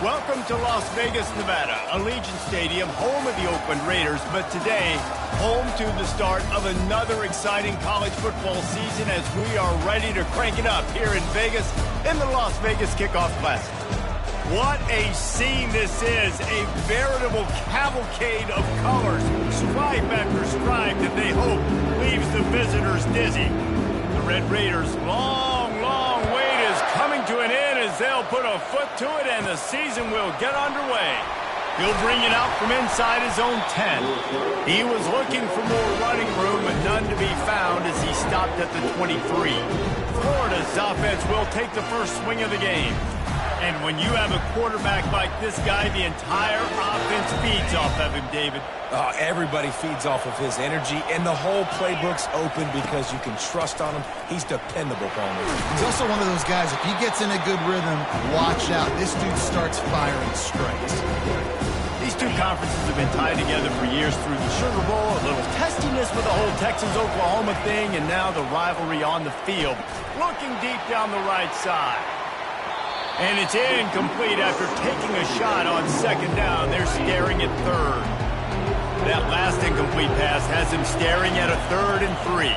Welcome to Las Vegas, Nevada, Allegiant Stadium, home of the Oakland Raiders, but today, home to the start of another exciting college football season as we are ready to crank it up here in Vegas in the Las Vegas Kickoff Classic. What a scene this is, a veritable cavalcade of colors, stripe after stripe that they hope leaves the visitors dizzy. The Red Raiders' long wait is coming to an end as they'll put a foot to it and the season will get underway. He'll bring it out from inside his own 10. He was looking for more running room, but none to be found as he stopped at the 23. Florida's offense will take the first swing of the game. And when you have a quarterback like this guy, the entire offense feeds off of him, David. Everybody feeds off of his energy, and the whole playbook's open because you can trust on him. He's dependable, Palmer. He's also one of those guys, if he gets in a good rhythm, watch out. This dude starts firing strikes. These two conferences have been tied together for years through the Sugar Bowl, a little testiness with the whole Texas-Oklahoma thing, and now the rivalry on the field. Looking deep down the right side. And it's incomplete after taking a shot on second down. They're staring at third. That last incomplete pass has him staring at a 3rd and 3.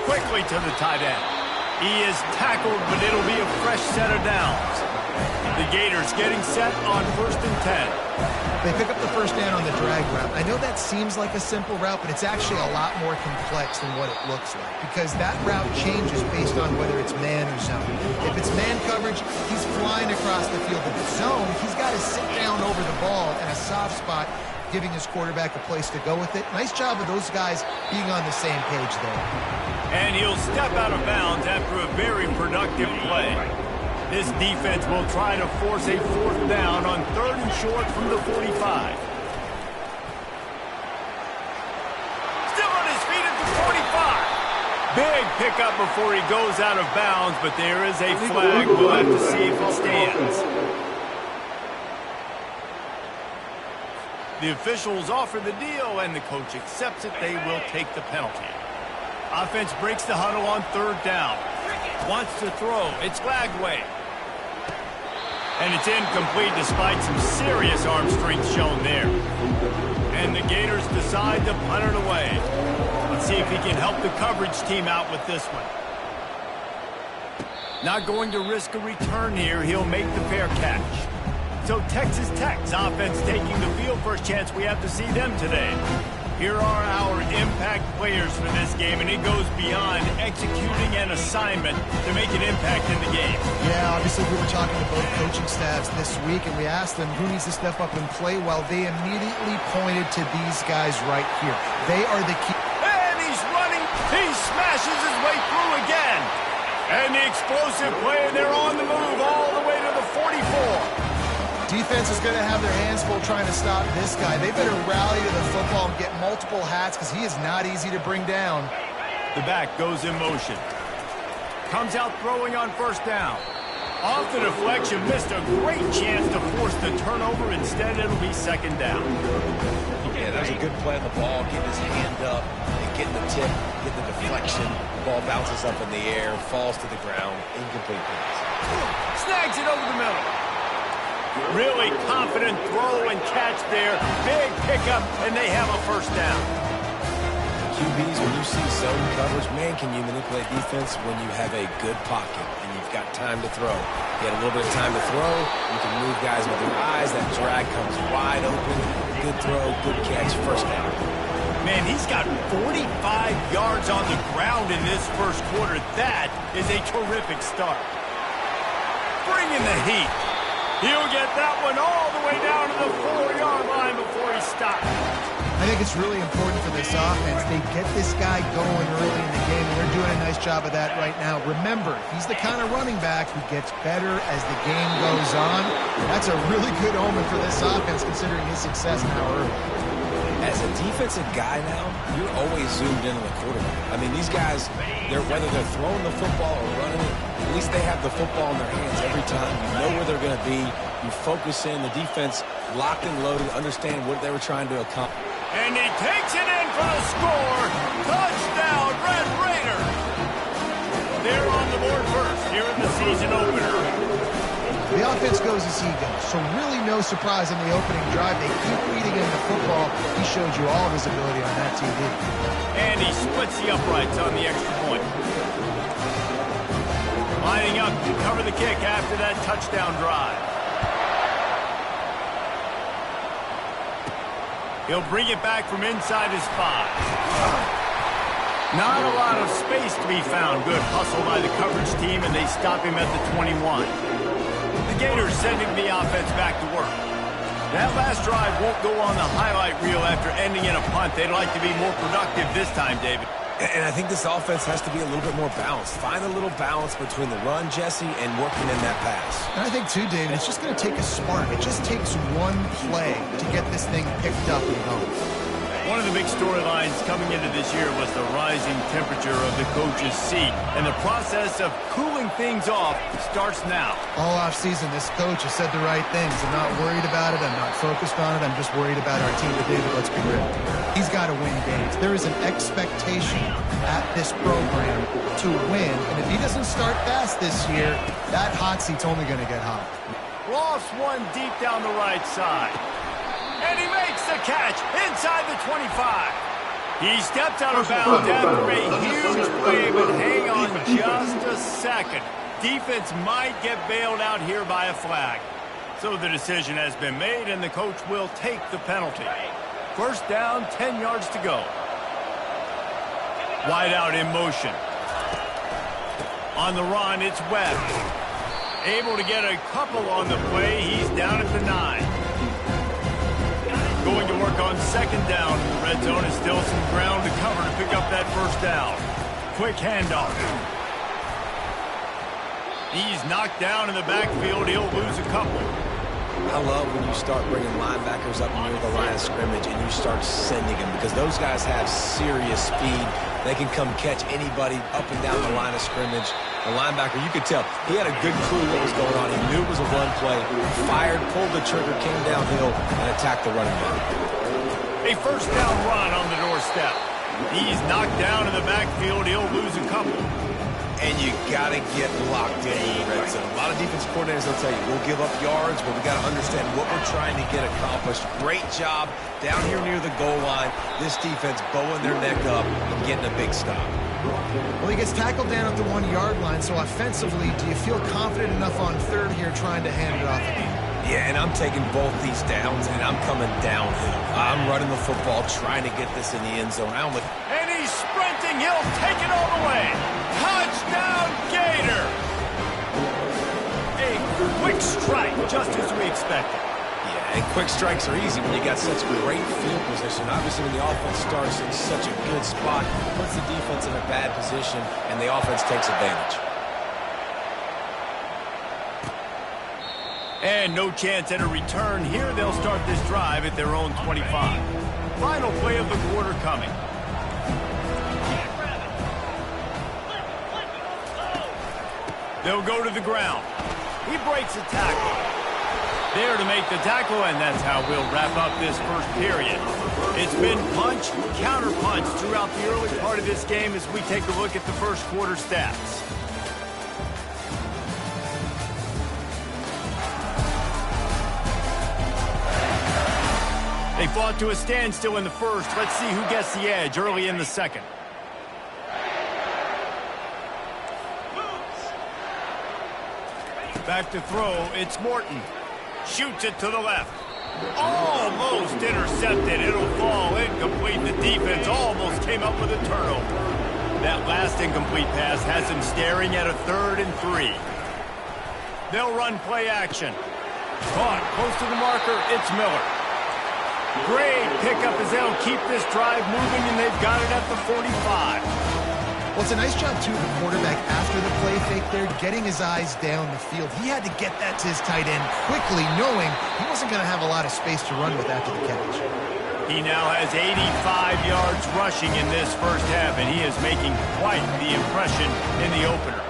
Quickly to the tight end. He is tackled, but it'll be a fresh set of downs. The Gators getting set on 1st and 10. They pick up the first down on the drag route. I know that seems like a simple route, but it's actually a lot more complex than what it looks like because that route changes based on whether it's man or zone. If it's man coverage, he's flying across the field. If it's zone, he's got to sit down over the ball in a soft spot, giving his quarterback a place to go with it. Nice job of those guys being on the same page there. And he'll step out of bounds after a very productive play. This defense will try to force a 4th down on 3rd and short from the 45. Still on his feet at the 45. Big pickup before he goes out of bounds, but there is a flag. We'll have to see if it stands. The officials offer the deal, and the coach accepts it. They will take the penalty. Offense breaks the huddle on 3rd down. Wants to throw. It's Lagway. And it's incomplete despite some serious arm strength shown there. And the Gators decide to punt it away. Let's see if he can help the coverage team out with this one. Not going to risk a return here. He'll make the fair catch. So Texas Tech's offense taking the field. First chance we have to see them today. Here are our impact players for this game, and it goes beyond executing an assignment to make an impact in the game. Yeah, obviously we were talking to both coaching staffs this week, and we asked them who needs to step up and play well. They immediately pointed to these guys right here. They are the key. And he's running. He smashes his way through again. And the explosive play, and they're on the move all the way to the 44. Defense is going to have their hands full trying to stop this guy. They better rally to the football and get multiple hats because he is not easy to bring down. The back goes in motion. Comes out throwing on 1st down. Off the deflection, missed a great chance to force the turnover. Instead, it'll be 2nd down. Yeah, that was a good play on the ball, getting his hand up and getting the tip, getting the deflection. The ball bounces up in the air, falls to the ground, incomplete pass. Snags it over the middle. Really confident throw and catch there. Big pickup, and they have a 1st down. QBs, when you see zone coverage, man, can you manipulate defense when you have a good pocket and you've got time to throw. You get a little bit of time to throw, you can move guys with your eyes. That drag comes wide open. Good throw, good catch, 1st down. Man, he's got 45 yards on the ground in this 1st quarter. That is a terrific start. Bringing the heat. He'll get that one all the way down to the 4-yard line before he stops. I think it's really important for this offense. They get this guy going early in the game, and they're doing a nice job of that right now. Remember, he's the kind of running back who gets better as the game goes on. That's a really good omen for this offense, considering his success now early. As a defensive guy now, you're always zoomed in on the quarterback. I mean, these guys, whether they're throwing the football or running it, at least they have the football in their hands every time. You know where they're going to be. You focus in. The defense locked and loaded, understand what they were trying to accomplish. And he takes it in for the score. Touchdown, Red Raiders. They're on the board first here in the season opener. The offense goes as he goes, so really no surprise in the opening drive. They keep feeding him the football. He showed you all of his ability on that TV. And he splits the uprights on the extra point. Lining up to cover the kick after that touchdown drive. He'll bring it back from inside his 5. Not a lot of space to be found. Good hustle by the coverage team, and they stop him at the 21. The Gators sending the offense back to work. That last drive won't go on the highlight reel after ending in a punt. They'd like to be more productive this time, David. And I think this offense has to be a little bit more balanced. Find a little balance between the run, Jesse, and working in that pass. And I think, too, David, it's just going to take a spark. It just takes one play to get this thing picked up and going. One of the big storylines coming into this year was the rising temperature of the coach's seat. And the process of cooling things off starts now. All offseason, this coach has said the right things. I'm not worried about it. I'm not focused on it. I'm just worried about our team. But, David, let's be real. He's got to win games. There is an expectation at this program to win. And if he doesn't start fast this year, that hot seat's only going to get hot. Lost one deep down the right side. And he makes the catch inside the 25. He steps out of bounds after a huge play, but hang on just a second. Defense might get bailed out here by a flag. So the decision has been made, and the coach will take the penalty. First down, 10 yards to go. Wide out in motion. On the run, it's Webb. Able to get a couple on the play. He's down at the 9. Going to work on second down. The red zone is still some ground to cover to pick up that first down. Quick handoff. He's knocked down in the backfield. He'll lose a couple. I love when you start bringing linebackers up near the line of scrimmage and you start sending them, because those guys have serious speed. They can come catch anybody up and down the line of scrimmage. The linebacker, you could tell, he had a good clue what was going on. He knew it was a run play, fired, pulled the trigger, came downhill, and attacked the running back. A first down run on the doorstep. He's knocked down in the backfield. He'll lose a couple. And you got to get locked in the red zone. A lot of defense coordinators will tell you, we'll give up yards, but we got to understand what we're trying to get accomplished. Great job down here near the goal line. This defense bowing their neck up and getting a big stop. Well, he gets tackled down at the 1-yard line, so offensively, do you feel confident enough on third here trying to hand it off again? Yeah, and I'm taking both these downs, and I'm coming downhill. I'm running the football, trying to get this in the end zone. And he's sprinting. He'll take it all the way. Touchdown, Gator! A quick strike, just as we expected. Yeah, and quick strikes are easy when you got such great field position. Obviously, when the offense starts in such a good spot, puts the defense in a bad position, and the offense takes advantage. And no chance at a return here. They'll start this drive at their own 25. Final play of the quarter coming. They'll go to the ground. He breaks a tackle. There to make the tackle, and that's how we'll wrap up this first period. It's been punch, counter punch throughout the early part of this game as we take a look at the first quarter stats. They fought to a standstill in the first. Let's see who gets the edge early in the second. Back to throw, it's Morton. Shoots it to the left. Almost intercepted. It'll fall incomplete. The defense almost came up with a turnover. That last incomplete pass has him staring at a 3rd and 3. They'll run play action. Caught close to the marker, it's Miller. Great pickup as they'll keep this drive moving, and they've got it at the 45. Well, it's a nice job, too, of the quarterback after the play fake there, getting his eyes down the field. He had to get that to his tight end quickly, knowing he wasn't going to have a lot of space to run with after the catch. He now has 85 yards rushing in this first half, and he is making quite the impression in the opener.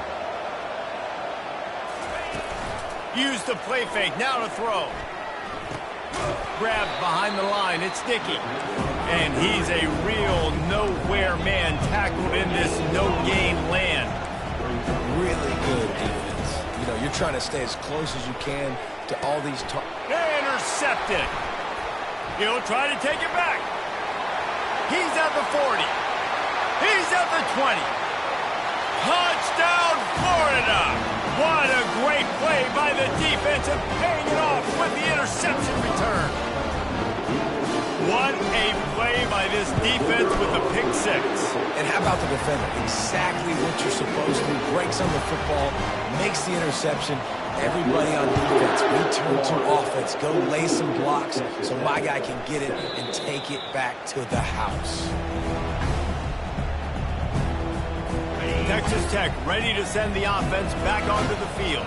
Use the play fake, now to throw. Grabbed behind the line, it's Dickey. And he's a real nowhere man, tackled in this no-gain land. Really good defense. You know, you're You're trying to stay as close as you can to all these intercepted. He'll try to take it back. He's at the 40. He's at the 20. Touchdown, Florida! What a great play by the defense and paying it off with the interception return. What a play by this defense with the pick six. And how about the defender? Exactly what you're supposed to. Breaks on the football, makes the interception. Everybody on defense, return to offense. Go lay some blocks so my guy can get it and take it back to the house. Texas Tech ready to send the offense back onto the field.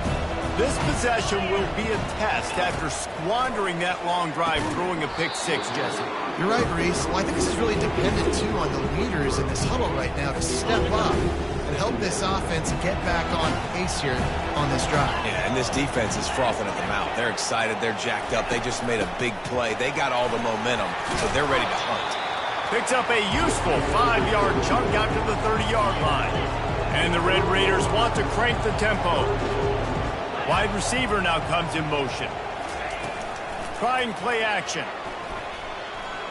This possession will be a test after squandering that long drive throwing a pick six, Jesse. You're right, Reese. Well, I think this is really dependent, too, on the leaders in this huddle right now to step up and help this offense get back on pace here on this drive. Yeah, and this defense is frothing at the mouth. They're excited. They're jacked up. They just made a big play. They got all the momentum, so they're ready to hunt. Picks up a useful 5-yard chunk out to the 30-yard line. And the Red Raiders want to crank the tempo. Wide receiver now comes in motion. Trying play action.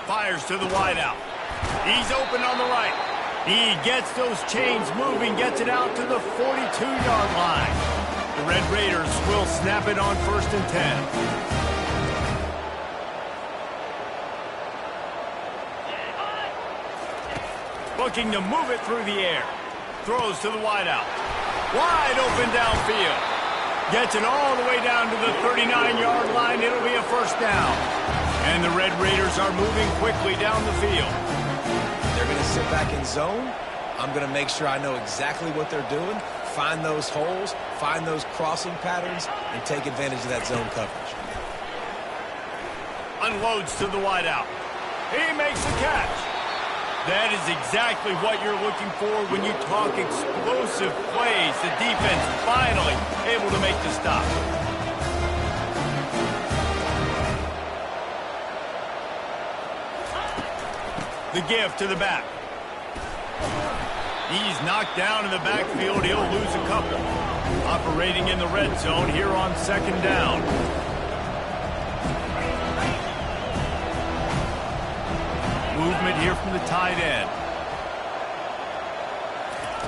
Fires to the wideout. He's open on the right. He gets those chains moving, gets it out to the 42-yard line. The Red Raiders will snap it on 1st and 10. Looking to move it through the air. Throws to the wideout. Wide open downfield. Gets it all the way down to the 39-yard line. It'll be a 1st down. And the Red Raiders are moving quickly down the field. They're going to sit back in zone. I'm going to make sure I know exactly what they're doing, find those holes, find those crossing patterns, and take advantage of that zone coverage. Unloads to the wideout. He makes the catch. That is exactly what you're looking for when you talk explosive plays. The defense finally able to make the stop. The give to the back. He's knocked down in the backfield. He'll lose a couple. Operating in the red zone here on 2nd down. Movement here from the tight end.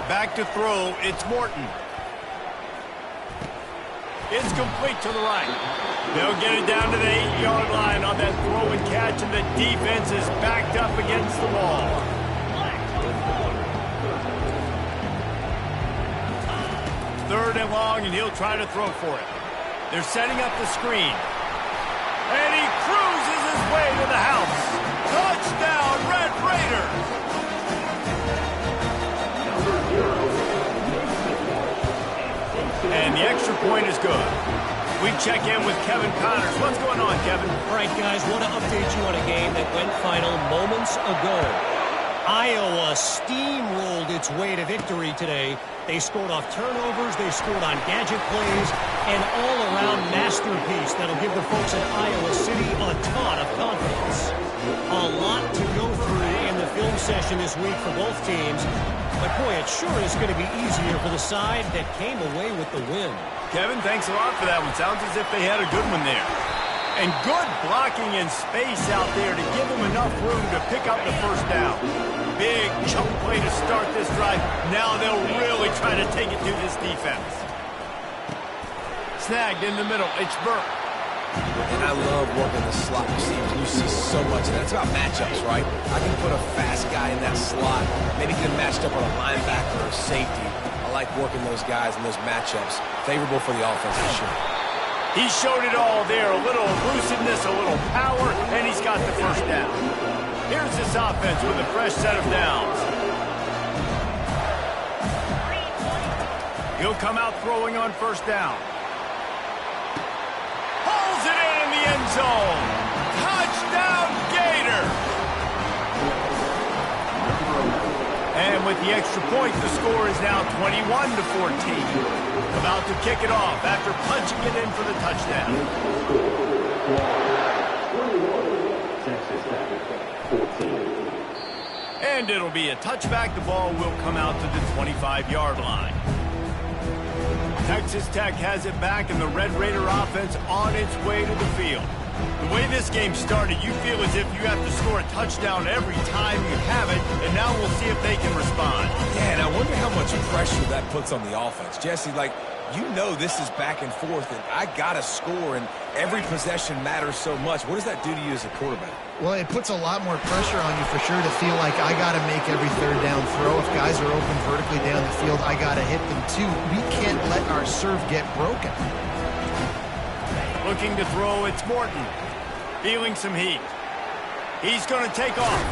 Back to throw, it's Morton. It's complete to the right. They'll get it down to the 8-yard line on that throw and catch, and the defense is backed up against the wall. Third and long, and he'll try to throw for it. They're setting up the screen. And he cruises his way to the house. Touchdown, Red Raiders! And the extra point is good. We check in with Kevin Connors. What's going on, Kevin? All right, guys, want to update you on a game that went final moments ago. Iowa steamrolled its way to victory today. They scored off turnovers, they scored on gadget plays, an all-around masterpiece that'll give the folks in Iowa City a ton of confidence. A lot to go through in the film session this week for both teams, but boy, it sure is going to be easier for the side that came away with the win. Kevin, thanks a lot for that one. Sounds as if they had a good one there. And good blocking in space out there to give them enough room to pick up the 1st down. Big chunk play to start this drive. Now they'll really try to take it to this defense. Snagged in the middle. It's Burke. And I love working the slot receivers. You see so much, and that's about matchups, right? I can put a fast guy in that slot, maybe get matched up on a linebacker or safety. I like working those guys in those matchups. Favorable for the offense, for sure. He showed it all there. A little elusiveness, a little power, and he's got the 1st down. Here's this offense with a fresh set of downs. He'll come out throwing on 1st down. Pulls it in the end zone. Touchdown, Gator! And with the extra point, the score is now 21-14. About to kick it off after punching it in for the touchdown. And it'll be a touchback. The ball will come out to the 25-yard line. Texas Tech has it back, and the Red Raider offense on its way to the field. The way this game started, you feel as if you have to score a touchdown every time you have it, and now we'll see if they can respond. Yeah, and I wonder how much pressure that puts on the offense. Jesse, like, you know this is back and forth, and I got to score, and every possession matters so much. What does that do to you as a quarterback? Well, it puts a lot more pressure on you for sure to feel like I got to make every third down throw. If guys are open vertically down the field, I got to hit them too. We can't let our serve get broken. Looking to throw, it's Morton. Feeling some heat. He's going to take off.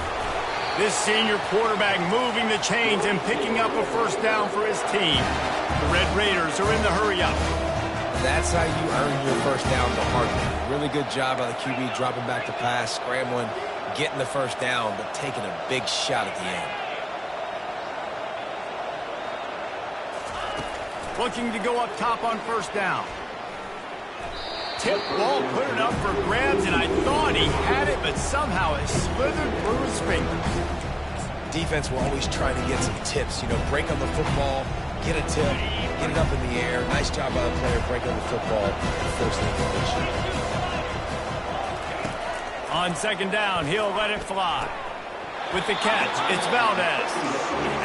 This senior quarterback moving the chains and picking up a first down for his team. The Red Raiders are in the hurry-up. That's how you earn your first down the hard way. Really good job by the QB dropping back to pass, scrambling, getting the first down, but taking a big shot at the end. Looking to go up top on first down. Tip ball, put it up for grabs, and I thought he had it, but somehow it slithered through his fingers. Defense will always try to get some tips, you know, break on the football, get a tip, get it up in the air. Nice job by the player, break on the football, and force the incompletion. On second down, he'll let it fly. With the catch, it's Valdez.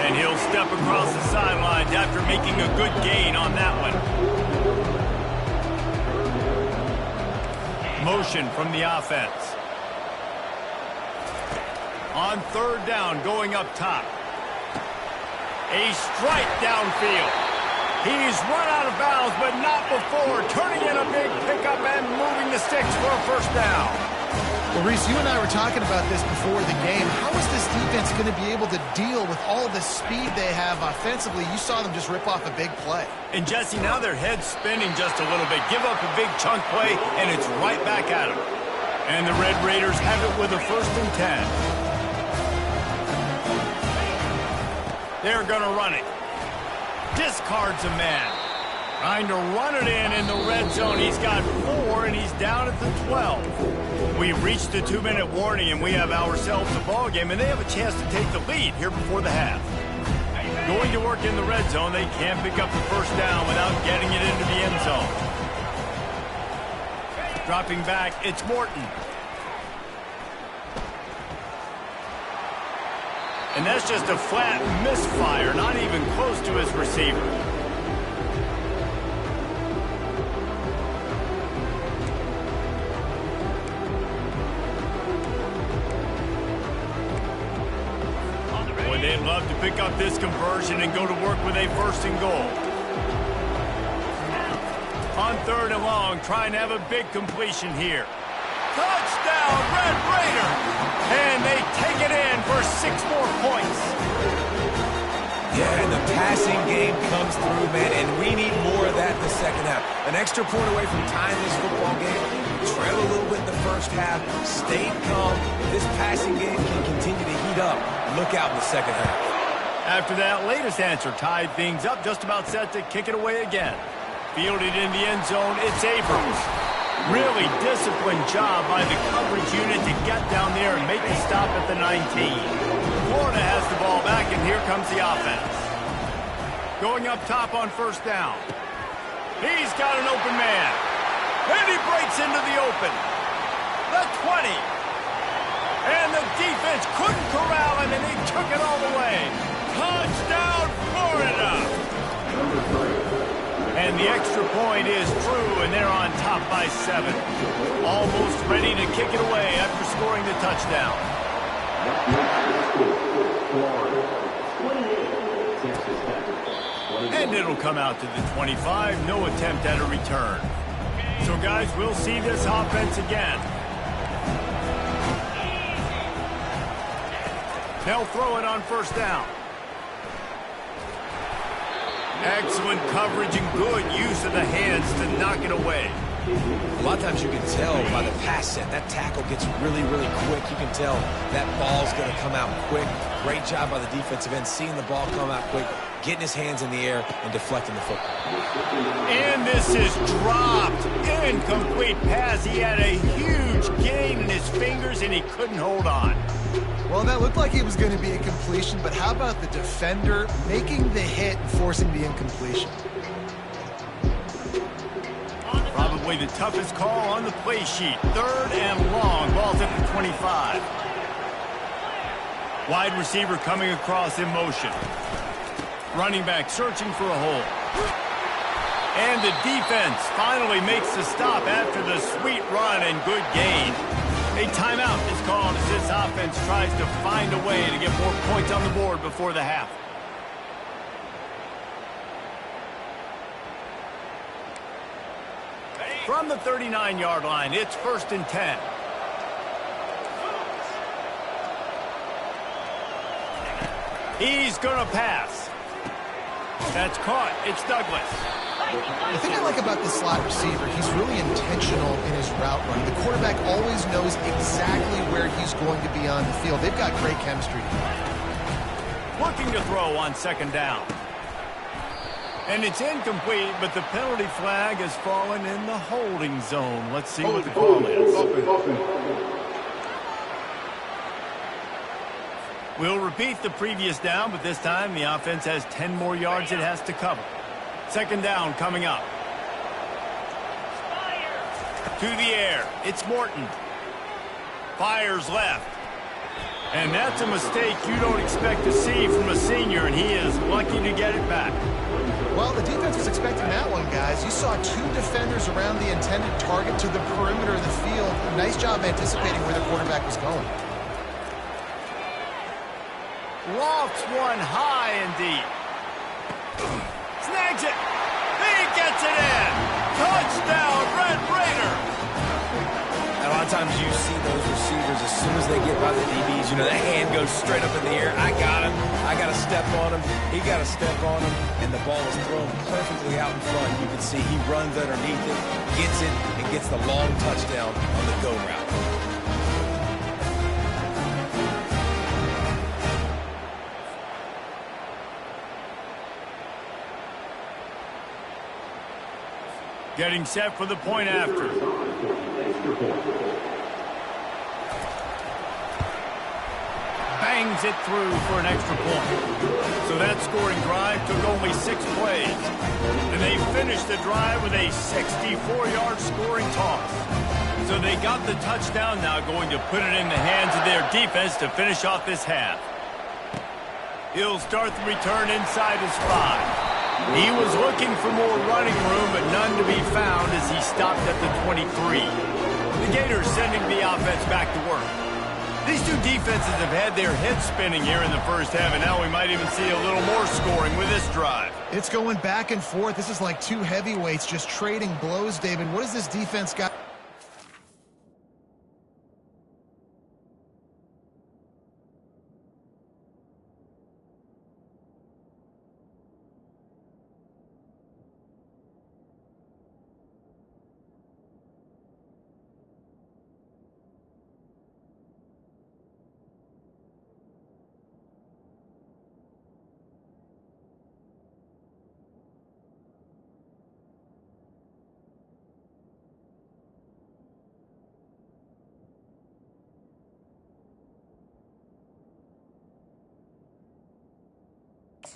And he'll step across the sidelines after making a good gain on that one. Motion from the offense. On third down, going up top. A strike downfield. He's run out of bounds, but not before turning in a big pickup and moving the sticks for a first down. Well, Reese, you and I were talking about this before the game. How is this defense going to be able to deal with all the speed they have offensively? You saw them just rip off a big play. And, Jesse, now their head's spinning just a little bit. Give up a big chunk play, and it's right back at them. And the Red Raiders have it with a 1st and 10. They're going to run it. Discards a man. Trying to run it in the red zone. He's got 4, and he's down at the 12. We've reached the 2-minute warning, and we have ourselves a ball game, and they have a chance to take the lead here before the half. Going to work in the red zone. They can't pick up the first down without getting it into the end zone. Dropping back, it's Morton. And that's just a flat misfire, not even close to his receiver. They'd love to pick up this conversion and go to work with a 1st and goal. On 3rd and long, trying to have a big completion here. Touchdown, Red Raider! And they take it in for 6 more points. Yeah, and the passing game comes through, man, and we need more of that in the second half. An extra point away from tying this football game. Trail a little bit in the first half, stayed calm. If this passing game can continue to heat up, look out in the second half. After that latest answer tied things up, just about set to kick it away again. Fielded in the end zone, it's Abrams. Really disciplined job by the coverage unit to get down there and make the stop at the 19. Florida has the ball back, and here comes the offense. Going up top on first down. He's got an open man. And he breaks into the open. The 20. And the defense couldn't corral him, and he took it all the way. Touchdown, Florida! And the extra point is true, and they're on top by 7. Almost ready to kick it away after scoring the touchdown. And it'll come out to the 25. No attempt at a return. So, guys, we'll see this offense again. They'll throw it on first down. Excellent coverage and good use of the hands to knock it away. A lot of times you can tell by the pass set, that tackle gets really, really quick. You can tell that ball's going to come out quick. Great job by the defensive end, seeing the ball come out quick, getting his hands in the air, and deflecting the football. And this is dropped. Incomplete pass. He had a huge gain in his fingers, and he couldn't hold on. Well, that looked like it was going to be a completion, but how about the defender making the hit and forcing the incompletion? probably the toughest call on the play sheet. 3rd and long. Ball's at the 25. Wide receiver coming across in motion. Running back searching for a hole. And the defense finally makes the stop after the sweet run and good gain. A timeout is called as this offense tries to find a way to get more points on the board before the half. From the 39-yard line, it's 1st and 10. He's going to pass. That's caught. It's Douglas. The thing I like about this slot receiver, he's really intentional in his route running. The quarterback always knows exactly where he's going to be on the field. They've got great chemistry. Looking to throw on 2nd down. And it's incomplete, but the penalty flag has fallen in the holding zone. Let's see what the call is. We'll repeat the previous down, but this time the offense has 10 more yards it has to cover. 2nd down coming up. To the air. It's Morton. Fires left. And that's a mistake you don't expect to see from a senior, and he is lucky to get it back. Well, the defense was expecting that one, guys. You saw 2 defenders around the intended target to the perimeter of the field. Nice job anticipating where the quarterback was going. Lofts one high and deep. Snags it. He gets it in. Touchdown, Red Raider. A lot of times you see those receivers, as soon as they get by the DBs, you know, that hand goes straight up in the air. I got him. I got to step on him. He got to step on him. And the ball is thrown perfectly out in front. You can see he runs underneath it, gets it, and gets the long touchdown on the go route. Getting set for the point after. Bangs it through for an extra point. So that scoring drive took only 6 plays. And they finished the drive with a 64-yard scoring toss. So they got the touchdown, now going to put it in the hands of their defense to finish off this half. He'll start the return inside his 5. He was looking for more running room, but none to be found as he stopped at the 23. The Gators sending the offense back to work. These two defenses have had their heads spinning here in the first half, and now we might even see a little more scoring with this drive. It's going back and forth. This is like 2 heavyweights just trading blows, David. What does this defense got?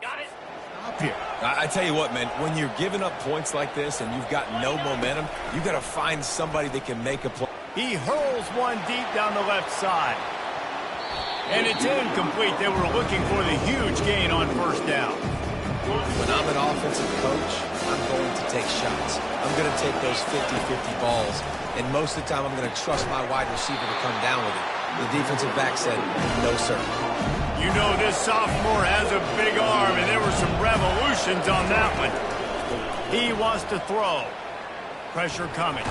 Got it. Up here. I tell you what, man, when you're giving up points like this and you've got no momentum, you got to find somebody that can make a play. He hurls one deep down the left side. And it's incomplete. They were looking for the huge gain on 1st down. When I'm an offensive coach, I'm going to take shots. I'm going to take those 50-50 balls. And most of the time, I'm going to trust my wide receiver to come down with it. The defensive back said, no, sir. You know this sophomore has a big arm, and there were some revolutions on that one. He wants to throw. Pressure coming.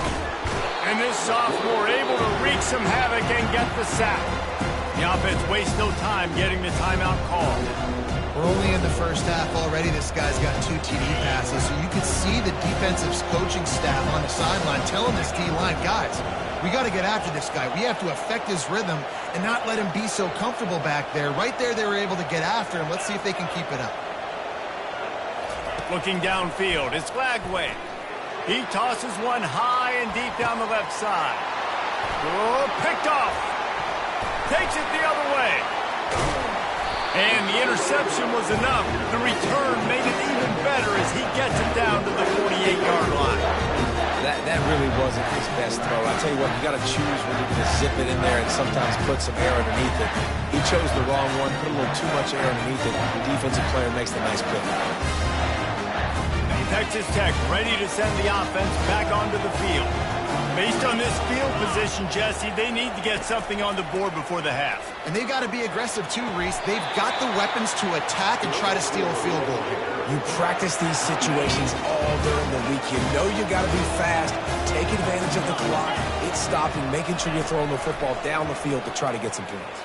And this sophomore able to wreak some havoc and get the sack. The offense wastes no time getting the timeout call. We're only in the first half already. This guy's got 2 TD passes, so you could see the defensive coaching staff on the sideline telling this D-line, guys, we got to get after this guy. We have to affect his rhythm and not let him be so comfortable back there. Right there, they were able to get after him. Let's see if they can keep it up. Looking downfield, it's Lagway. He tosses one high and deep down the left side. Oh, picked off. Takes it the other way. And the interception was enough. The return made it even better as he gets it down to the 48-yard line. That really wasn't his best throw. I tell you what, you got to choose when you're going to zip it in there and sometimes put some air underneath it. He chose the wrong one, put a little too much air underneath it. The defensive player makes the nice pick. Texas Tech ready to send the offense back onto the field. Based on this field position, Jesse, they need to get something on the board before the half. And they've got to be aggressive too, Reese. They've got the weapons to attack and try to steal a field goal here. You practice these situations all during the week. You know you got to be fast, take advantage of the clock, it's stopping, making sure you're throwing the football down the field to try to get some points.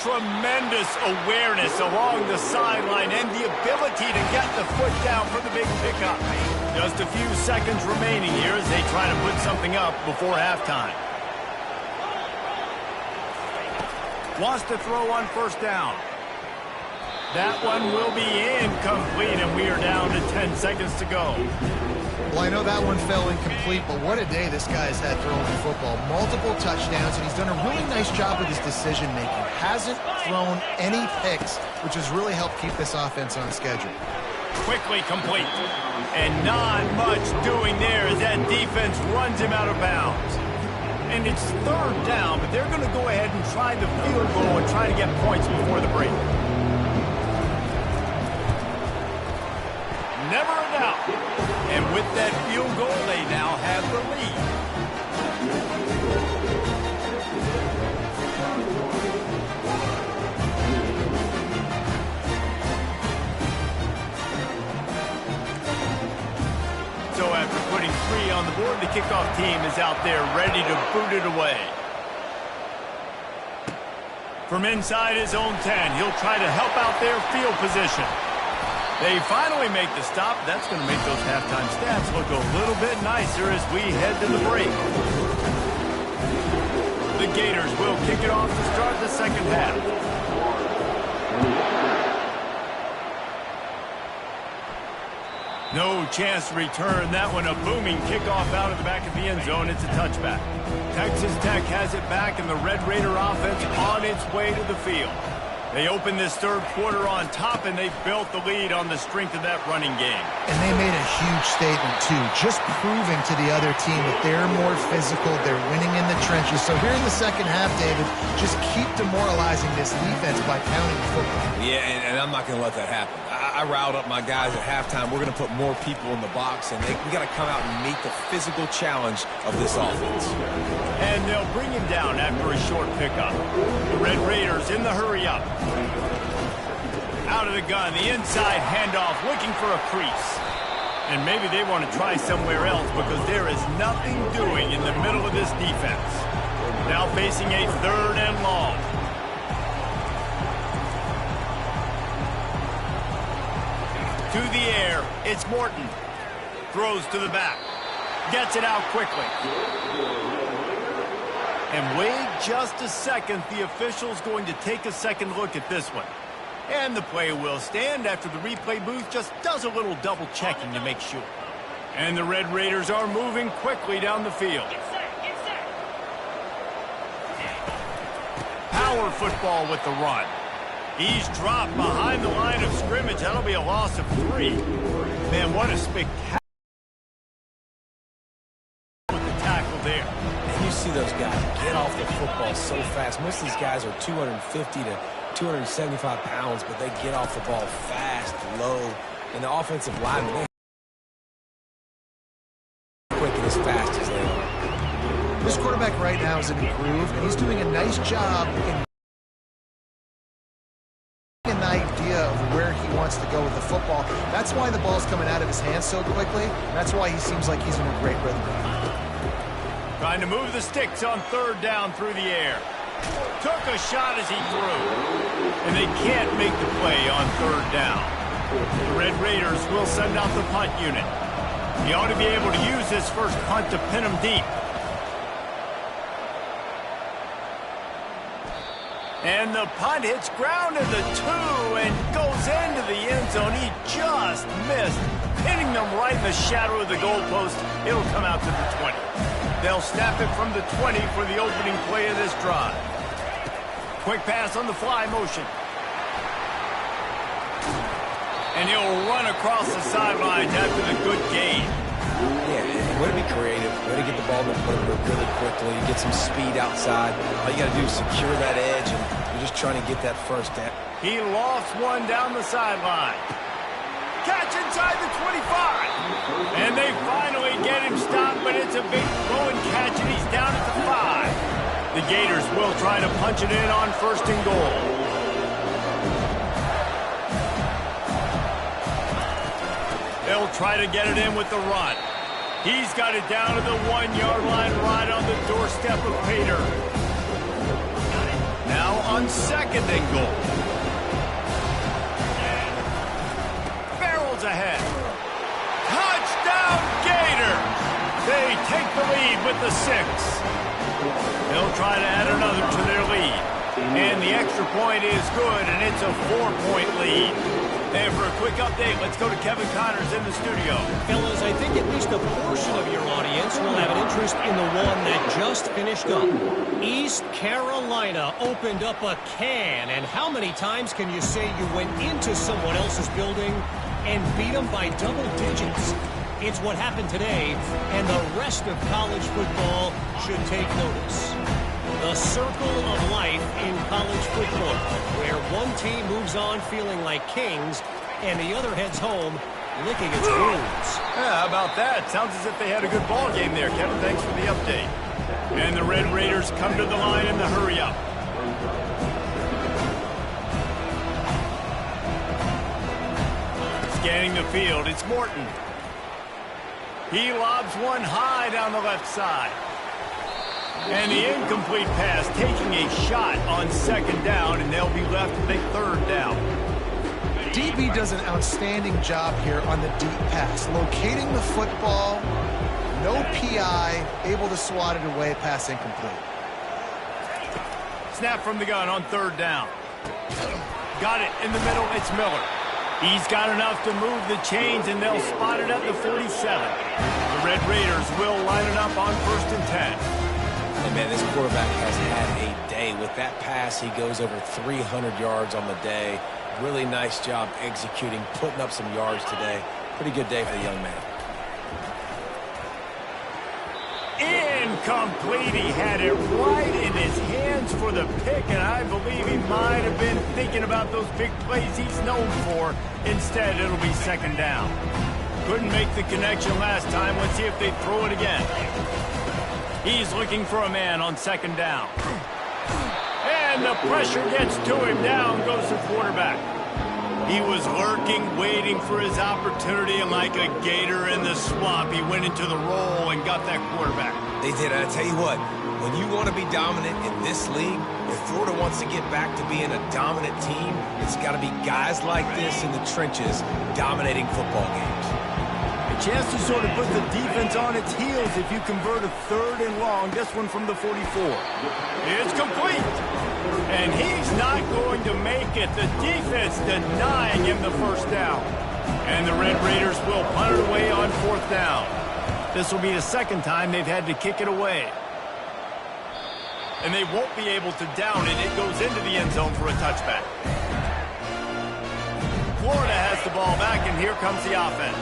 Tremendous awareness along the sideline and the ability to get the foot down for the big pickup. Just a few seconds remaining here as they try to put something up before halftime. Wants to throw on first down. That one will be incomplete, and we are down to 10 seconds to go. Well, I know that one fell incomplete, but what a day this guy has had throwing the football. Multiple touchdowns, and he's done a really nice job with his decision-making. Hasn't thrown any picks, which has really helped keep this offense on schedule. Quickly complete. And not much doing there as that defense runs him out of bounds. And it's third down, but they're going to go ahead and try the field goal and try to get points before the break. Never a doubt. And with that field goal, they now have the lead. So after putting 3 on the board, the kickoff team is out there ready to boot it away. From inside his own 10, he'll try to help out their field position. They finally make the stop. That's going to make those halftime stats look a little bit nicer as we head to the break. The Gators will kick it off to start the second half. No chance to return that one. A booming kickoff out of the back of the end zone. It's a touchback. Texas Tech has it back, and the Red Raider offense on its way to the field. They open this third quarter on top, and they've built the lead on the strength of that running game. And they made a huge statement, too, just proving to the other team that they're more physical, they're winning in the trenches. So here in the second half, David, just keep demoralizing this defense by pounding the football. Yeah, and I'm not going to let that happen. I riled up my guys at halftime. We're going to put more people in the box, and we got to come out and meet the physical challenge of this offense. And they'll bring him down after a short pickup. The Red Raiders in the hurry-up. Out of the gun, the inside handoff, looking for a crease. And maybe they want to try somewhere else because there is nothing doing in the middle of this defense. Now facing a third and long. To the air, it's Morton. Throws to the back. Gets it out quickly. And wait just a second. The official's going to take a second look at this one. And the play will stand after the replay booth just does a little double checking to make sure. And the Red Raiders are moving quickly down the field. Power football with the run. He's dropped behind the line of scrimmage. That'll be a loss of 3. Man, what a spectacular with the tackle there. And you see those guys get off the football so fast. Most of these guys are 250 to 275 pounds, but they get off the ball fast, low, and the offensive line, they quick and as fast as they are. This quarterback right now is in a groove, and he's doing a nice job in an idea of where he wants to go with the football. That's why the ball's coming out of his hands so quickly. That's why he seems like he's in a great rhythm. Trying to move the sticks on third down through the air. Took a shot as he threw. And they can't make the play on third down. The Red Raiders will send out the punt unit. He ought to be able to use this first punt to pin him deep. And the punt hits ground at the 2 and goes into the end zone. He just missed, pinning them right in the shadow of the goalpost. It'll come out to the 20. They'll snap it from the 20 for the opening play of this drive. Quick pass on the fly motion. And he'll run across the sidelines after the good gain. Yeah, way to be creative, way to get the ball in the perimeter really quickly, get some speed outside. All you got to do is secure that edge, and you're just trying to get that first down. He lost one down the sideline. Catch inside the 25. And they finally get him stopped, but it's a big blowing catch, and he's down at the 5. The Gators will try to punch it in on 1st and goal. They'll try to get it in with the run. He's got it down to the 1-yard line right on the doorstep of Pater. Now on 2nd and goal. Barrels ahead. Touchdown Gators! They take the lead with the 6. They'll try to add another to their lead. And the extra point is good, and it's a 4-point lead. And for a quick update, let's go to Kevin Connors in the studio. Fellas, I think at least a portion of your audience will have an interest in the one that just finished up. East Carolina opened up a can, and how many times can you say you went into someone else's building and beat them by double digits? It's what happened today, and the rest of college football should take notice. The circle of life in college football, where one team moves on feeling like kings and the other heads home licking its wounds. Yeah, how about that? Sounds as if they had a good ball game there, Kevin. Thanks for the update. And the Red Raiders come to the line in the hurry-up. Scanning the field, it's Morton. He lobs one high down the left side. And the incomplete pass taking a shot on 2nd down, and they'll be left with a 3rd down. DB does an outstanding job here on the deep pass, locating the football, no PI, able to swat it away, pass incomplete. Snap from the gun on 3rd down. Got it in the middle, it's Miller. He's got enough to move the chains, and they'll spot it at the 47. The Red Raiders will line it up on 1st and 10. And man, this quarterback has had a day. With that pass, he goes over 300 yards on the day. Really nice job executing, putting up some yards today. Pretty good day for the young man. Incomplete. He had it right in his hands for the pick, and I believe he might have been thinking about those big plays he's known for. Instead, it'll be 2nd down. Couldn't make the connection last time. Let's see if they throw it again. He's looking for a man on 2nd down. And the pressure gets to him. Down goes the quarterback. He was lurking, waiting for his opportunity, and like a gator in the swamp, he went into the roll and got that quarterback. They did. And I tell you what, when you want to be dominant in this league, if Florida wants to get back to being a dominant team, it's got to be guys like this in the trenches dominating football games. A chance to sort of put the defense on its heels if you convert a 3rd and long. This one from the 44. It's complete. And he's not going to make it. The defense denying him the 1st down. And the Red Raiders will punt it away on 4th down. This will be the 2nd time they've had to kick it away. And they won't be able to down it. It goes into the end zone for a touchback. Florida has the ball back, and here comes the offense.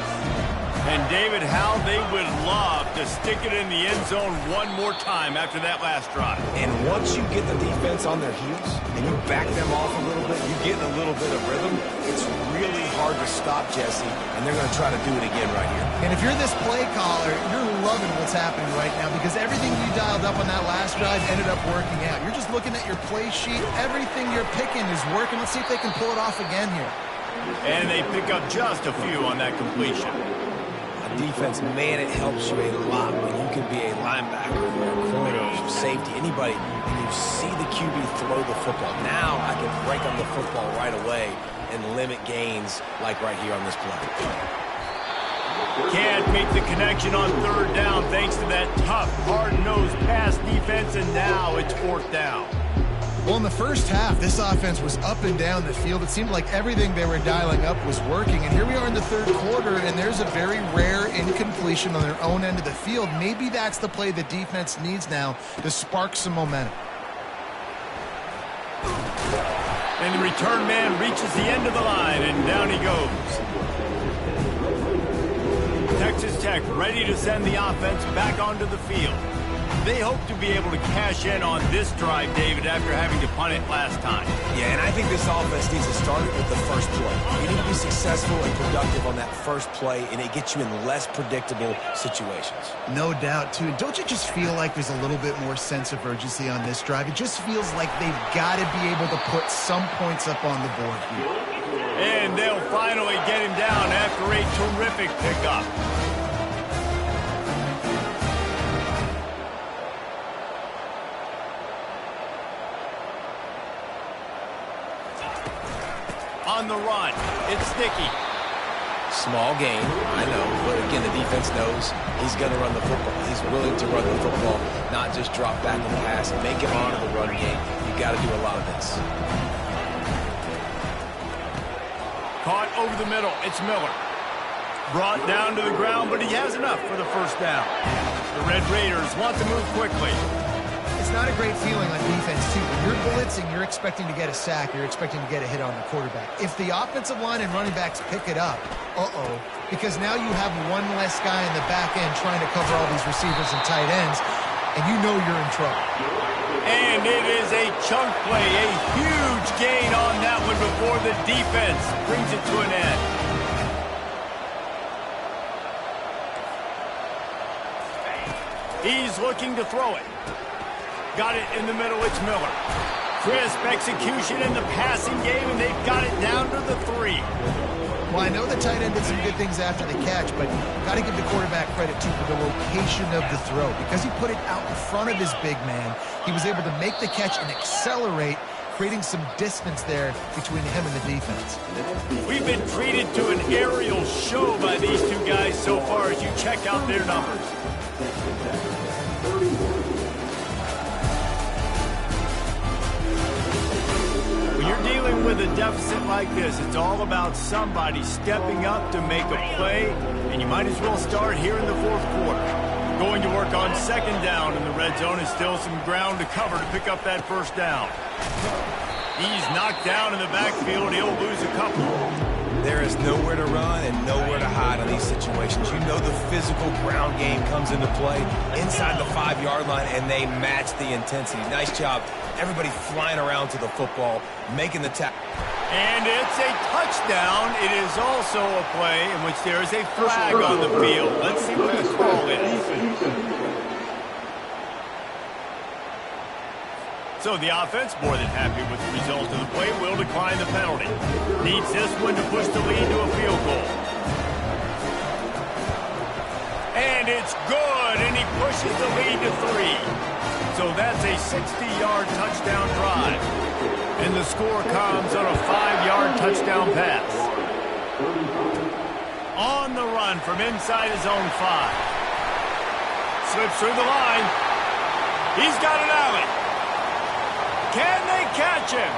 And David, how they would love to stick it in the end zone one more time after that last drive. And once you get the defense on their heels and you back them off a little bit, you get a little bit of rhythm, it's really hard to stop, Jesse, and they're going to try to do it again right here. And if you're this play caller, you're loving what's happening right now because everything you dialed up on that last drive ended up working out. You're just looking at your play sheet. Everything you're picking is working. Let's see if they can pull it off again here. And they pick up just a few on that completion. Defense, man, it helps you a lot when you can be a linebacker or a corner or safety, anybody, and you see the QB throw the football. Now I can break up the football right away and limit gains like right here on this play. Can't make the connection on 3rd down thanks to that tough, hard-nosed pass defense, and now it's 4th down. Well, in the first half, this offense was up and down the field. It seemed like everything they were dialing up was working. And here we are in the 3rd quarter, and there's a very rare incompletion on their own end of the field. Maybe that's the play the defense needs now to spark some momentum. And the return man reaches the end of the line, and down he goes. Texas Tech ready to send the offense back onto the field. They hope to be able to cash in on this drive, David, after having to punt it last time. Yeah, and I think this offense needs to start it with the first play. You need to be successful and productive on that first play, and it gets you in less predictable situations. No doubt, too. Don't you just feel like there's a little bit more sense of urgency on this drive? It just feels like they've got to be able to put some points up on the board here. And they'll finally get him down after a terrific pickup. On the run, it's sticky. Small gain, I know, but again, the defense knows he's going to run the football. He's willing to run the football, not just drop back in the pass and make him onto the run game. You've got to do a lot of this. Caught over the middle, it's Miller. Brought down to the ground, but he has enough for the first down. The Red Raiders want to move quickly. It's not a great feeling on defense, too. When you're blitzing, you're expecting to get a sack. You're expecting to get a hit on the quarterback. If the offensive line and running backs pick it up, because now you have one less guy in the back end trying to cover all these receivers and tight ends, and you know you're in trouble. And it is a chunk play, a huge gain on that one before the defense brings it to an end. He's looking to throw it. Got it in the middle, it's Miller. Crisp execution in the passing game, and they've got it down to the 3. Well, I know the tight end did some good things after the catch, but got to give the quarterback credit, too, for the location of the throw. Because he put it out in front of his big man, he was able to make the catch and accelerate, creating some distance there between him and the defense. We've been treated to an aerial show by these two guys so far as you check out their numbers. When you're dealing with a deficit like this, it's all about somebody stepping up to make a play, and you might as well start here in the fourth quarter. Going to work on second down, and the red zone is still some ground to cover to pick up that first down. He's knocked down in the backfield. He'll lose a couple. There is nowhere to run and nowhere to hide in these situations. You know the physical ground game comes into play inside the 5-yard line, and they match the intensity. Nice job. Everybody flying around to the football, making the tackle. And it's a touchdown. It is also a play in which there is a flag on the field. Let's see what the call is. So the offense, more than happy with the result of the play, will decline the penalty. Needs this one to push the lead to a field goal. And it's good, and he pushes the lead to 3. So that's a 60-yard touchdown drive. And the score comes on a 5-yard touchdown pass. On the run from inside his own 5. Slips through the line. He's got an alley. Can they catch him?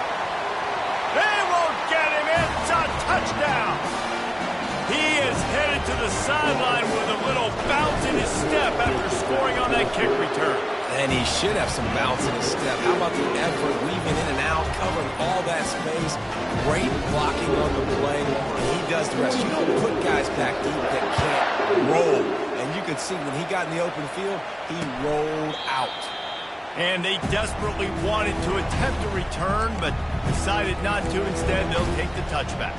They won't get him. It's a touchdown. He is headed to the sideline with a little bounce in his step after scoring on that kick return. And he should have some bounce in his step. How about the effort, weaving in and out, covering all that space. Great blocking on the play. And he does the rest. You don't put guys back deep that can't roll. And you could see when he got in the open field, he rolled out. And they desperately wanted to attempt a return, but decided not to. Instead, they'll take the touchback.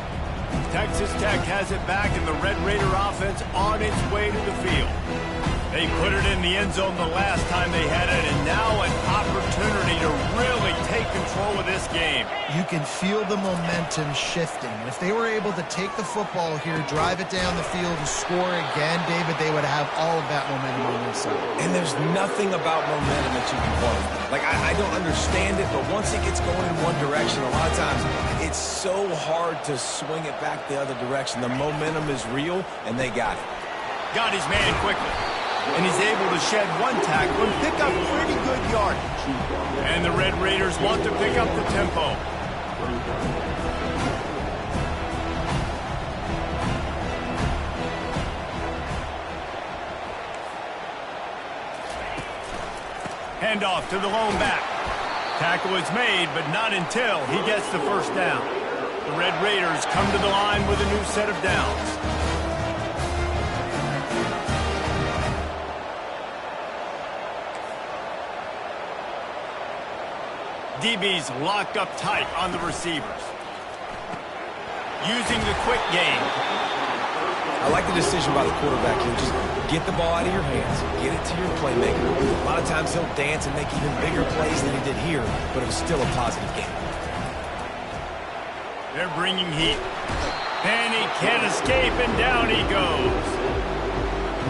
Texas Tech has it back, and the Red Raider offense on its way to the field. They put it in the end zone the last time they had it, and now an opportunity to really take control of this game. You can feel the momentum shifting. If they were able to take the football here, drive it down the field, and score again, David, they would have all of that momentum on their side. And there's nothing about momentum that you can play. Like, I don't understand it, but once it gets going in one direction, a lot of times it's so hard to swing it back the other direction. The momentum is real, and they got it. Got his man quickly. And he's able to shed one tackle and pick up pretty good yardage. And the Red Raiders want to pick up the tempo. Handoff to the lone back. Tackle is made, but not until he gets the first down. The Red Raiders come to the line with a new set of downs. DB's locked up tight on the receivers. Using the quick game. I like the decision by the quarterback here. Just get the ball out of your hands, get it to your playmaker. A lot of times he'll dance and make even bigger plays than he did here, but it was still a positive game. They're bringing heat. And he can't escape, and down he goes.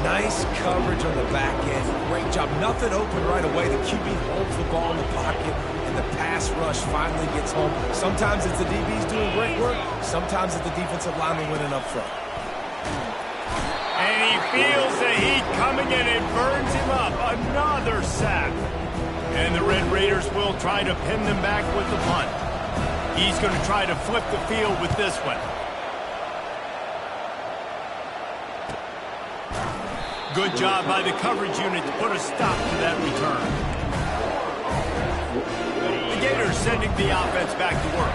Nice coverage on the back end. Great job. Nothing open right away. The QB holds the ball in the pocket, and the pass rush finally gets home. Sometimes it's the DBs doing great work. Sometimes it's the defensive lineman winning up front. And he feels the heat coming, and it burns him up. Another sack. And the Red Raiders will try to pin them back with the punt. He's going to try to flip the field with this one. Good job by the coverage unit to put a stop to that return. The Gators sending the offense back to work.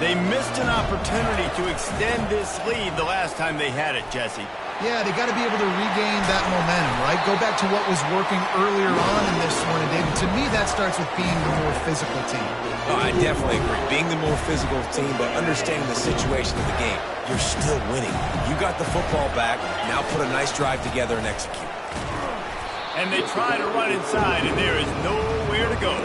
They missed an opportunity to extend this lead the last time they had it, Jesse. Yeah, they got to be able to regain that momentum, right? Go back to what was working earlier on in this one. And David, to me, that starts with being the more physical team. Oh, I definitely agree. Being the more physical team, but understanding the situation of the game. You're still winning. You got the football back. Now put a nice drive together and execute. And they try to run inside, and there is nowhere to go.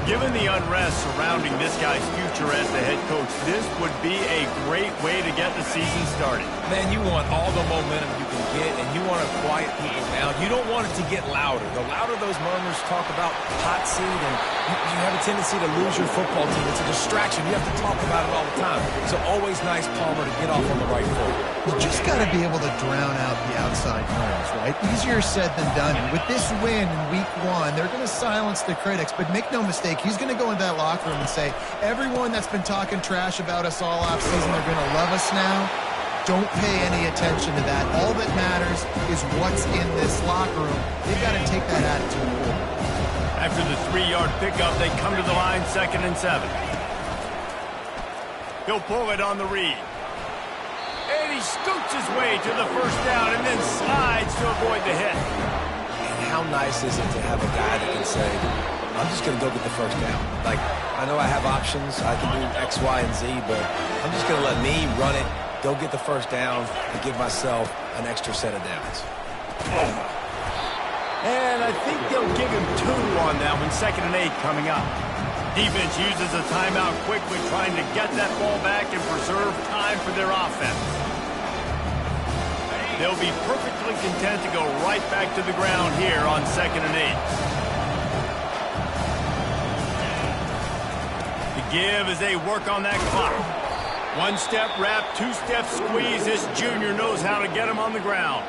Given the unrest surrounding this guy's future as the head coach, this would be a great way to get the season started. Man, you want all the momentum you can get, and you want to quiet people down. You don't want it to get louder. The louder those murmurs talk about hot seat, and you have a tendency to lose your football team. It's a distraction. You have to talk about it all the time. So always nice, Palmer, to get off on the right foot. You just got to be able to drown out the outside noise, right? Easier said than done. And with this win in week one, they're going to silence the critics. But make no mistake, he's going to go into that locker room and say, everyone that's been talking trash about us all offseason, they're going to love us now. Don't pay any attention to that. All that matters is what's in this locker room. They've got to take that attitude forward. After the 3-yard pickup, they come to the line, 2nd and 7. He'll pull it on the read. And he scoots his way to the first down and then slides to avoid the hit. And how nice is it to have a guy that can say, I'm just going to go get the first down. Like, I know I have options. I can do X, Y, and Z, but I'm just going to let me run it, go get the first down, and give myself an extra set of downs. And I think they'll give him 2 on that one, 2nd and 8 coming up. Defense uses a timeout quickly, trying to get that ball back and preserve time for their offense. They'll be perfectly content to go right back to the ground here on 2nd and 8. The give as they work on that clock. 1-step wrap, 2-step squeeze. This junior knows how to get him on the ground.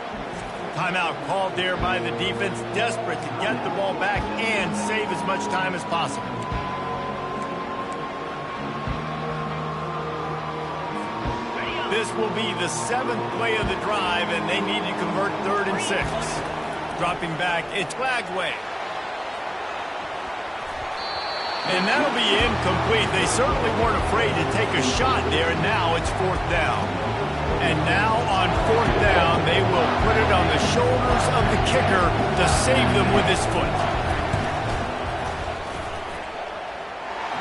Timeout called there by the defense, desperate to get the ball back and save as much time as possible. This will be the 7th play of the drive, and they need to convert 3rd and 6. Dropping back, it's Lagway. And that'll be incomplete. They certainly weren't afraid to take a shot there, and now it's 4th down. And now on 4th down, they will put it on the shoulders of the kicker to save them with his foot.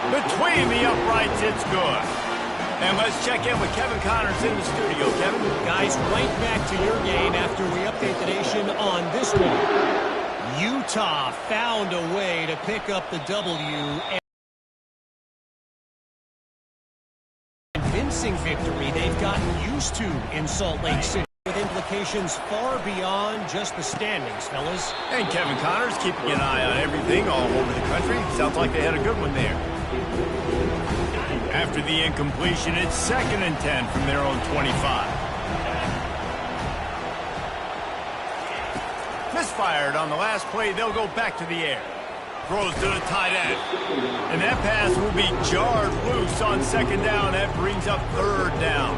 Between the uprights, it's good. And let's check in with Kevin Connors in the studio. Kevin? Guys, right back to your game after we update the nation on this one. Utah found a way to pick up the W. Convincing victory they've gotten used to in Salt Lake City, with implications far beyond just the standings, fellas. And Kevin Connors keeping an eye on everything all over the country. Sounds like they had a good one there. After the incompletion, it's 2nd and 10 from their own 25. Misfired on the last play, they'll go back to the air. Throws to the tight end. And that pass will be jarred loose on 2nd down. That brings up 3rd down.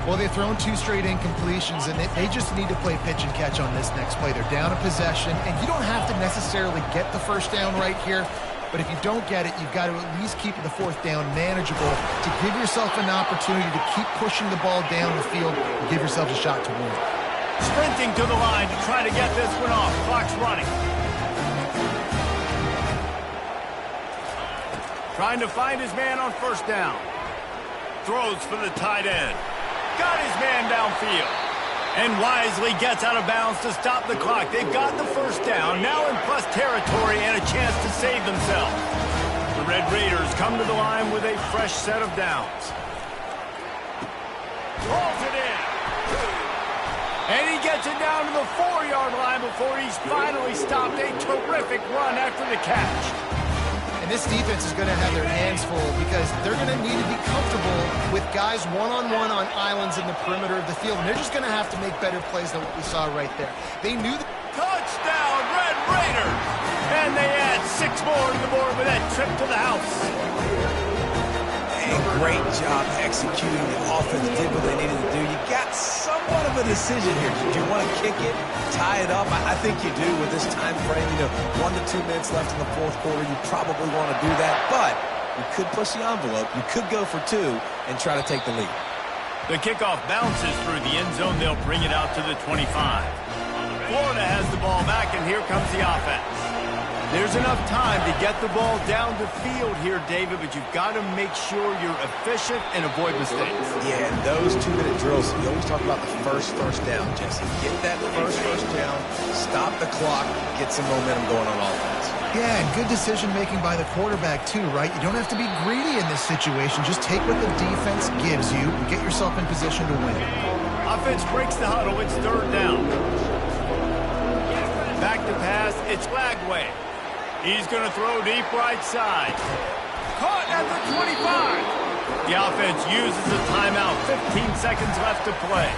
Well, they've thrown 2 straight incompletions, and they just need to play pitch and catch on this next play. They're down a possession, and you don't have to necessarily get the first down right here. But if you don't get it, you've got to at least keep the 4th down manageable to give yourself an opportunity to keep pushing the ball down the field and give yourself a shot to win. Sprinting to the line to try to get this one off. Clock's running. Trying to find his man on first down. Throws for the tight end. Got his man downfield. And wisely gets out of bounds to stop the clock. They've got the first down, now in plus territory and a chance to save themselves. The Red Raiders come to the line with a fresh set of downs. Rolls it in. And he gets it down to the 4-yard line before he's finally stopped. A terrific run after the catch. And this defense is going to have their hands full because they're going to need to be comfortable with guys one-on-one on islands in the perimeter of the field. And they're just going to have to make better plays than what we saw right there. They knew that. Touchdown, Red Raiders! And they add 6 more to the board with that trip to the house. A great job executing. The offense did what they needed to do. You got somewhat of a decision here. Do you want to kick it, tie it up? I think you do with this time frame. 1 to 2 minutes left in the fourth quarter. You probably want to do that, but you could push the envelope. You could go for 2 and try to take the lead. The kickoff bounces through the end zone. They'll bring it out to the 25. Florida has the ball back, and here comes the offense. There's enough time to get the ball down the field here, David, but you've got to make sure you're efficient and avoid mistakes. Yeah, and those 2-minute drills, you always talk about the first down, Jesse. Get that first down, stop the clock, get some momentum going on offense. Yeah, and good decision-making by the quarterback, too, right? You don't have to be greedy in this situation. Just take what the defense gives you and get yourself in position to win. Offense breaks the huddle. It's 3rd down. Back to pass. It's Lagway. He's going to throw deep right side. Caught at the 25. The offense uses a timeout. 15 seconds left to play.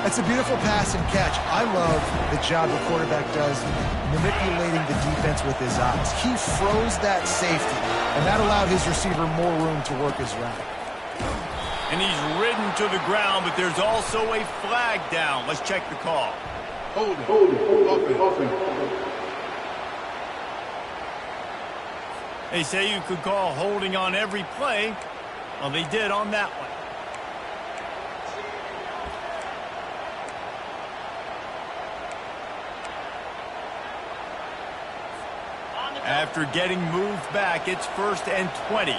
That's a beautiful pass and catch. I love the job the quarterback does manipulating the defense with his eyes. He froze that safety, and that allowed his receiver more room to work his route. And he's ridden to the ground, but there's also a flag down. Let's check the call. Hold it. They say you could call holding on every play. Well, they did on that one. After getting moved back, it's 1st and 20.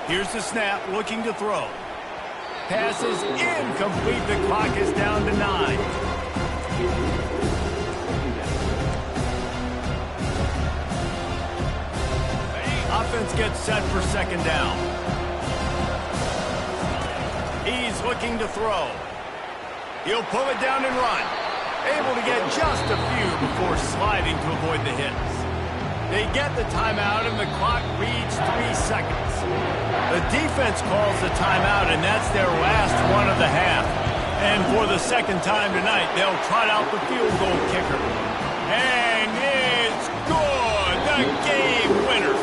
Here's the snap, looking to throw. Pass is incomplete. The clock is down to 9. Offense gets set for 2nd down. He's looking to throw. He'll pull it down and run. Able to get just a few before sliding to avoid the hits. They get the timeout, and the clock reads 3 seconds. The defense calls the timeout, and that's their last one of the half. And for the 2nd time tonight, they'll trot out the field goal kicker. And it's good! The game winner!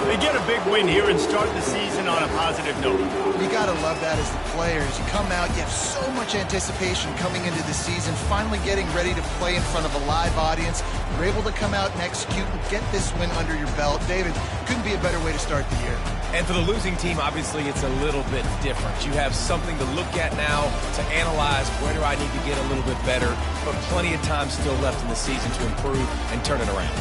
They get a big win here and start the season on a positive note. You got to love that as the players. You come out, you have so much anticipation coming into the season, finally getting ready to play in front of a live audience. You're able to come out and execute and get this win under your belt. David, couldn't be a better way to start the year. And for the losing team, obviously, it's a little bit different. You have something to look at now to analyze where do I need to get a little bit better, but plenty of time still left in the season to improve and turn it around.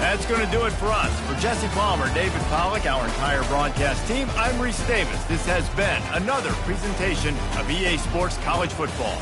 That's going to do it for us. For Jesse Palmer, David Pollack, our entire broadcast team, I'm Reese Davis. This has been another presentation of EA Sports College Football.